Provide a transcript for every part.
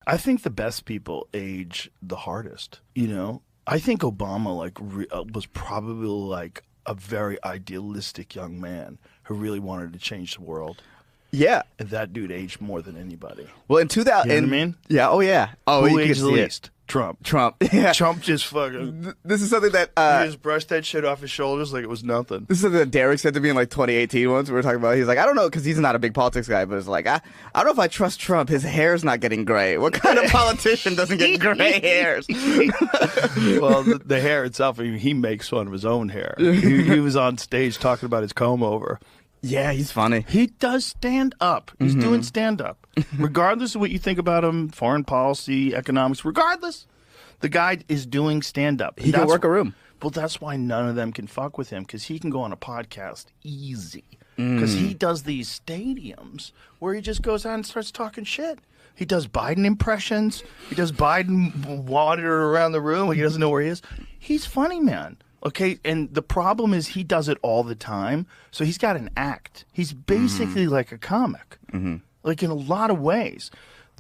I think the best people age the hardest. You know, I think Obama was probably like a very idealistic young man who really wanted to change the world. Yeah, and that dude aged more than anybody. Well, in 2000, you know what I mean? Yeah. Oh yeah. Oh, who aged the least? Trump. Yeah. Trump just fucking. This is something that he just brushed that shit off his shoulders like it was nothing. This is something that Derek said to me in like 2018 once. We were talking about. He's like, I don't know, because he's not a big politics guy, but it's like, I don't know if I trust Trump. His hair's not getting gray. What kind of politician doesn't get gray hairs? Well, the hair itself. I mean, he makes fun of his own hair. He was on stage talking about his comb over. Yeah, he's funny. He does stand up. He's doing stand up. Regardless of what you think about him, foreign policy, economics, regardless, the guy is doing stand up. He can work a room. Well, that's why none of them can fuck with him, because he can go on a podcast easy. Because he does these stadiums where he just goes out and starts talking shit. He does Biden impressions. He does Biden wander around the room. He doesn't know where he is. He's funny, man. Okay, and the problem is he does it all the time, so he's got an act. He's basically like a comic, like in a lot of ways.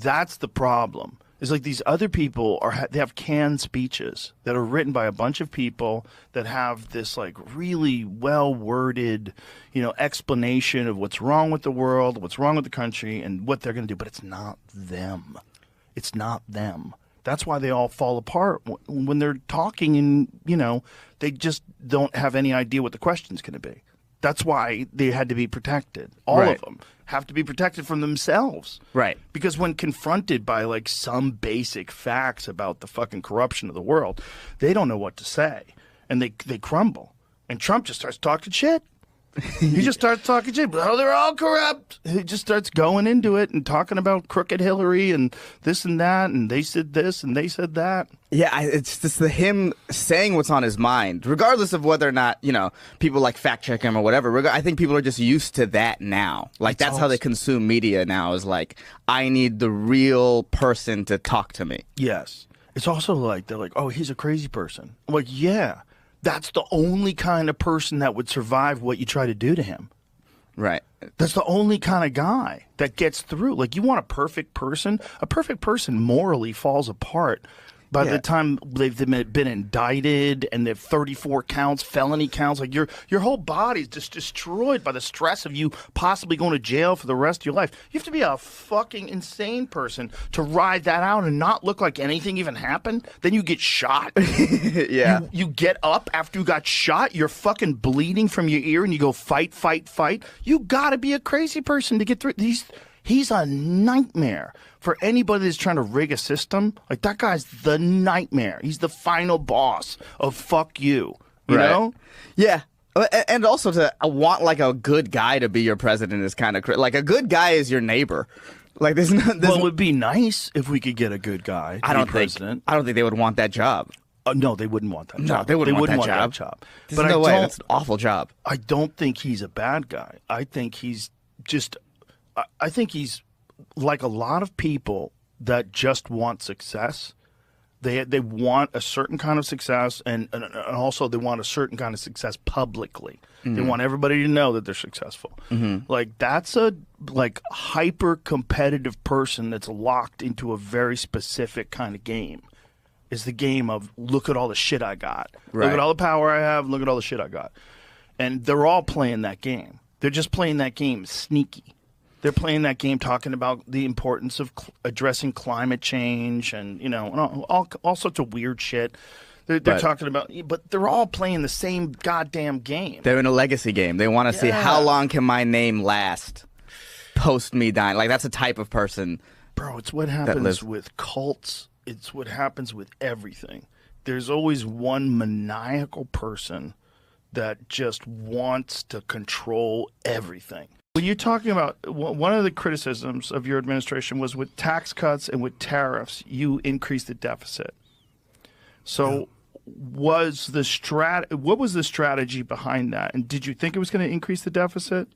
That's the problem. Is like these other people they have canned speeches that are written by a bunch of people that have this like really well worded, explanation of what's wrong with the world, what's wrong with the country, and what they're going to do. But it's not them. It's not them. That's why they all fall apart when they're talking, and they just don't have any idea what the question's going to be. That's why they had to be protected. All of them have to be protected from themselves. Right. Because when confronted by like some basic facts about the fucking corruption of the world, they don't know what to say, and they crumble. And Trump just starts talking shit. He just starts talking shit. Oh, they're all corrupt. He just starts going into it and talking about crooked Hillary and this and that, and they said this and they said that. Yeah, it's just him saying what's on his mind, regardless of whether or not, people like fact check him or whatever. I think people are just used to that now. Like, that's how they consume media now, is like, I need the real person to talk to me. Yes. It's also like, they're like, oh, he's a crazy person. I'm like, yeah. That's the only kind of person that would survive what you try to do to him. Right. That's the only kind of guy that gets through. Like, you want a perfect person? A perfect person morally falls apart by the time they've been indicted and they have 34 counts, felony counts. Like, your whole body's just destroyed by the stress of you possibly going to jail for the rest of your life. You have to be a fucking insane person to ride that out and not look like anything even happened. Then you get shot. Yeah. You get up after you got shot. You're fucking bleeding from your ear and you go fight, fight, fight. You got to be a crazy person to get through these. He's a nightmare for anybody that's trying to rig a system. Like, that guy's the nightmare. He's the final boss of fuck you. You know? Yeah. And also to want like a good guy to be your president is kind of like a good guy is your neighbor. Like, there's well, it would be nice if we could get a good guy to be president. I don't think they would want that job. No, they wouldn't want that job. No, they wouldn't want that job. There's no way. That's an awful job. I don't think he's a bad guy. I think he's just... I think he's like a lot of people that just want success. They want a certain kind of success, and also they want a certain kind of success publicly. They want everybody to know that they're successful. Like, that's a hyper competitive person that's locked into a very specific kind of game. Is the game of, look at all the shit I got. Right. Look at all the power I have. Look at all the shit I got. And they're all playing that game. They're just playing that game sneaky. They're playing that game talking about the importance of addressing climate change and, all sorts of weird shit. They're talking about, but they're all playing the same goddamn game. They're in a legacy game. They want to see how long can my name last post me dying. Like, that's a type of person. Bro, it's what happens with cults. It's what happens with everything. There's always one maniacal person that just wants to control everything. When you're talking about, one of the criticisms of your administration was with tax cuts and with tariffs, you increased the deficit. So what was the strategy behind that? And did you think it was going to increase the deficit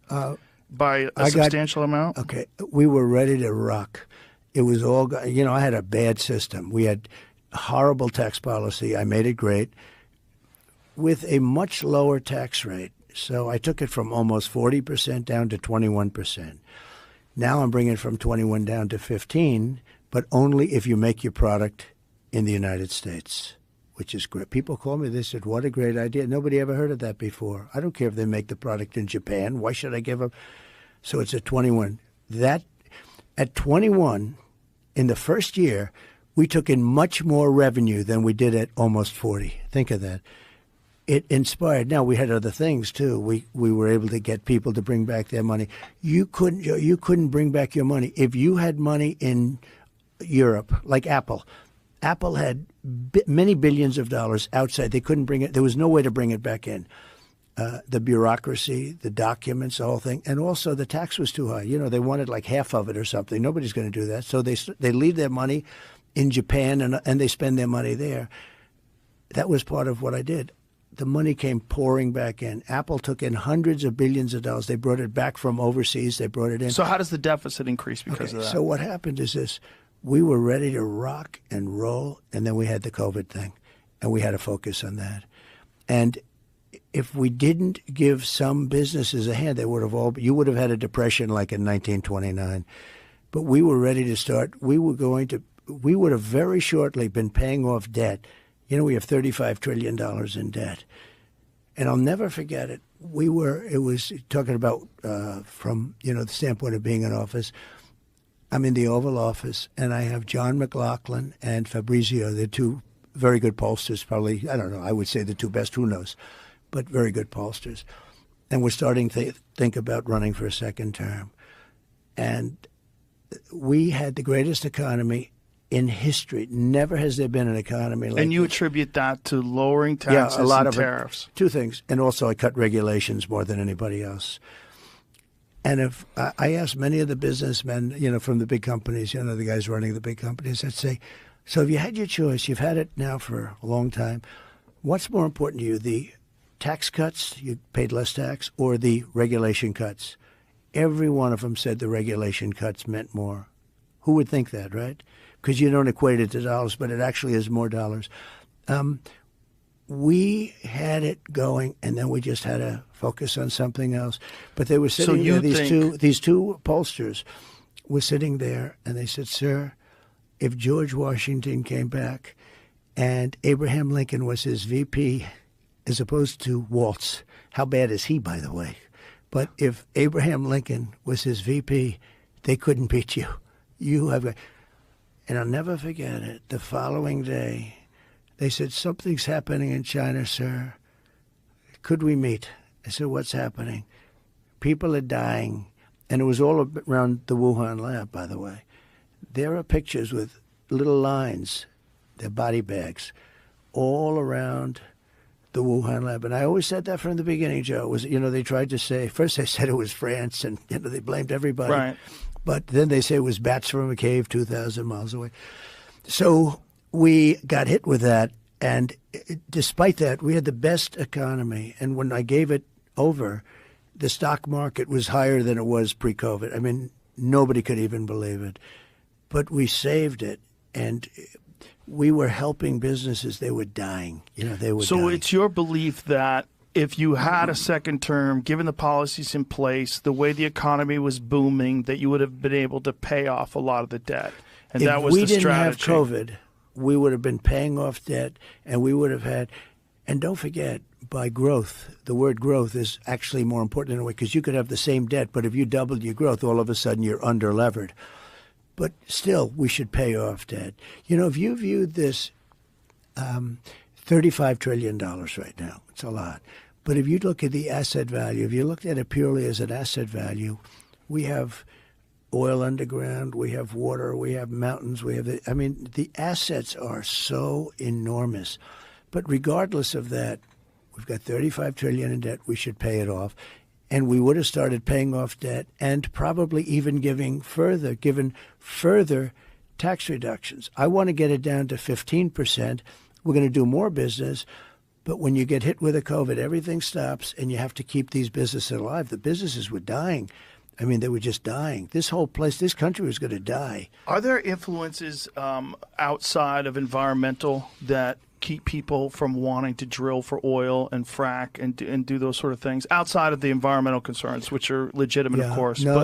by a substantial amount? Okay. We were ready to rock. It was all, I had a bad system. We had horrible tax policy. I made it great with a much lower tax rate. So I took it from almost 40% down to 21%. Now I'm bringing it from 21 down to 15 but only if you make your product in the United States, which is great. People call me, they said, what a great idea. Nobody ever heard of that before. I don't care if they make the product in Japan. Why should I give them? So it's at 21. That, at 21, in the first year, we took in much more revenue than we did at almost 40. Think of that. It inspired. Now, we had other things, too. We were able to get people to bring back their money. You couldn't bring back your money. If you had money in Europe, like Apple, Apple had many billions of dollars outside. They couldn't bring it. There was no way to bring it back in. The bureaucracy, the documents, the whole thing. And also the tax was too high. You know, they wanted like half of it or something. Nobody's going to do that. So they leave their money in Japan and they spend their money there. That was part of what I did. The money came pouring back in. Apple took in hundreds of billions of dollars. They brought it back from overseas. They brought it in. So how does the deficit increase because of that? So what happened is this. We were ready to rock and roll, and then we had the COVID thing, and we had to focus on that. And if we didn't give some businesses a hand, they would have all. You would have had a depression like in 1929. But we were ready to start. We would have very shortly been paying off debt. You know, we have $35 trillion in debt. And I'll never forget it. It was talking about from, the standpoint of being in office. I'm in the Oval Office, and I have John McLaughlin and Fabrizio. They're two very good pollsters, probably, I don't know, I would say the two best, who knows, but very good pollsters. And we're starting to think about running for a second term. And we had the greatest economy in history. Never has there been an economy like And you this. attribute that to lowering taxes a lot and of tariffs. Two things. And also I cut regulations more than anybody else. And if I asked many of the businessmen, from the big companies, the guys running the big companies, I'd say, so if you had your choice, you've had it now for a long time, what's more important to you, the tax cuts, you paid less tax, or the regulation cuts? Every one of them said the regulation cuts meant more. Who would think that, right? Because you don't equate it to dollars, but it actually is more dollars. We had it going, and then we just had to focus on something else. But they were sitting there. These two pollsters were sitting there, and they said, "Sir, if George Washington came back, and Abraham Lincoln was his VP, as opposed to Waltz, how bad is he, by the way? But if Abraham Lincoln was his VP, they couldn't beat you. You have." And I'll never forget it. The following day, they said, "Something's happening in China, sir. Could we meet?" I said, "What's happening?" "People are dying." And it was all around the Wuhan lab, by the way. There are pictures with little lines, their body bags, all around the Wuhan lab. And I always said that from the beginning, Joe. Was they tried to say, first they said it was France, and they blamed everybody. Right. But then they say it was bats from a cave 2,000 miles away. So we got hit with that. And despite that, we had the best economy. And when I gave it over, the stock market was higher than it was pre-COVID. I mean, nobody could even believe it. But we saved it. And we were helping businesses. They were dying. They were dying. So it's your belief that if you had a second term, given the policies in place, the way the economy was booming, that you would have been able to pay off a lot of the debt. And that was the strategy. If we didn't have COVID, we would have been paying off debt, and we would have had, and don't forget, by growth, the word growth is actually more important in a way, because you could have the same debt, but if you doubled your growth, all of a sudden you're under-levered. But still, we should pay off debt. If you viewed this $35 trillion right now, it's a lot. But if you look at the asset value, if you looked at it purely as an asset value, we have oil underground, we have water, we have mountains, the assets are so enormous. But regardless of that, we've got $35 trillion in debt. We should pay it off. And we would have started paying off debt and probably even given further tax reductions. I want to get it down to 15%. We're going to do more business. But when you get hit with a COVID, everything stops, and you have to keep these businesses alive. The businesses were dying. I mean, they were just dying. This whole place, this country was going to die. Are there influences outside of environmental that keep people from wanting to drill for oil and frack and do those sort of things outside of the environmental concerns, which are legitimate, of course? No,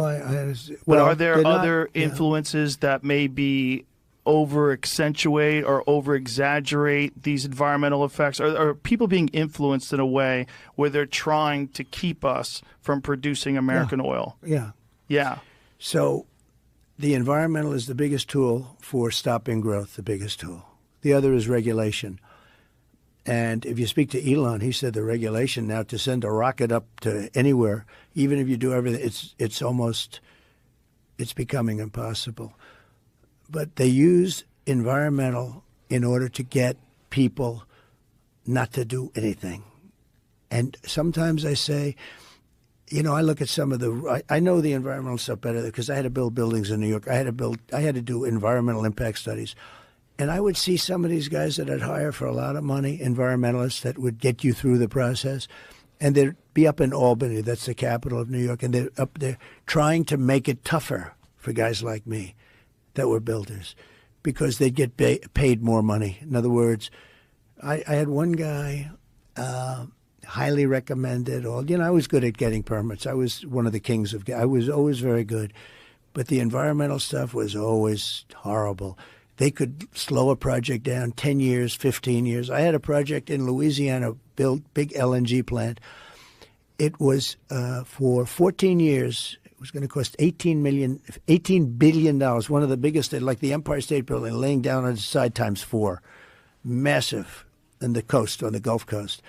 but are there other influences that may be over accentuate or over exaggerate these environmental effects? Are people being influenced in a way where they're trying to keep us from producing American oil? Yeah. Yeah. So the environmental is the biggest tool for stopping growth, the biggest tool. The other is regulation. And if you speak to Elon, he said the regulation now to send a rocket up to anywhere, even if you do everything, it's becoming impossible. But they use environmental in order to get people not to do anything. And sometimes I say, I look at some of I know the environmental stuff better because I had to build buildings in New York. I had to do environmental impact studies. And I would see some of these guys that I'd hire for a lot of money, environmentalists that would get you through the process. And they'd be up in Albany, that's the capital of New York, and they're up there trying to make it tougher for guys like me that were builders because they'd get paid more money. In other words, I had one guy, highly recommended. I was good at getting permits. I was one of the kings I was always very good. But the environmental stuff was always horrible. They could slow a project down 10 years, 15 years. I had a project in Louisiana, built big LNG plant. It was for 14 years. It was going to cost $18 billion, one of the biggest, like the Empire State Building, laying down on its side times 4. Massive on the coast, on the Gulf Coast.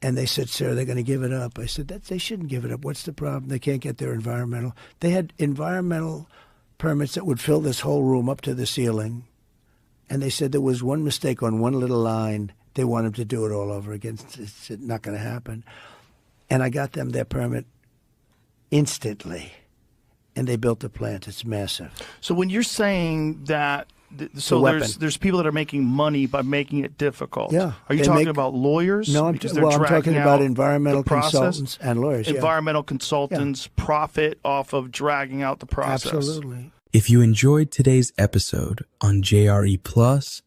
And they said, sir, they're going to give it up. I said, they shouldn't give it up. What's the problem? They can't get their environmental. They had environmental permits that would fill this whole room up to the ceiling. And they said there was one mistake on one little line. They want them to do it all over again. It's not going to happen. And I got them their permit instantly. And they built the plant. It's massive. So when you're saying that, there's people that are making money by making it difficult. Yeah. Are you talking about lawyers? No, I'm talking about environmental consultants and lawyers. Environmental consultants profit off of dragging out the process. Absolutely. If you enjoyed today's episode on JRE Plus,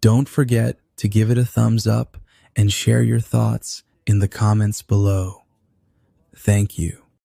don't forget to give it a thumbs up and share your thoughts in the comments below. Thank you.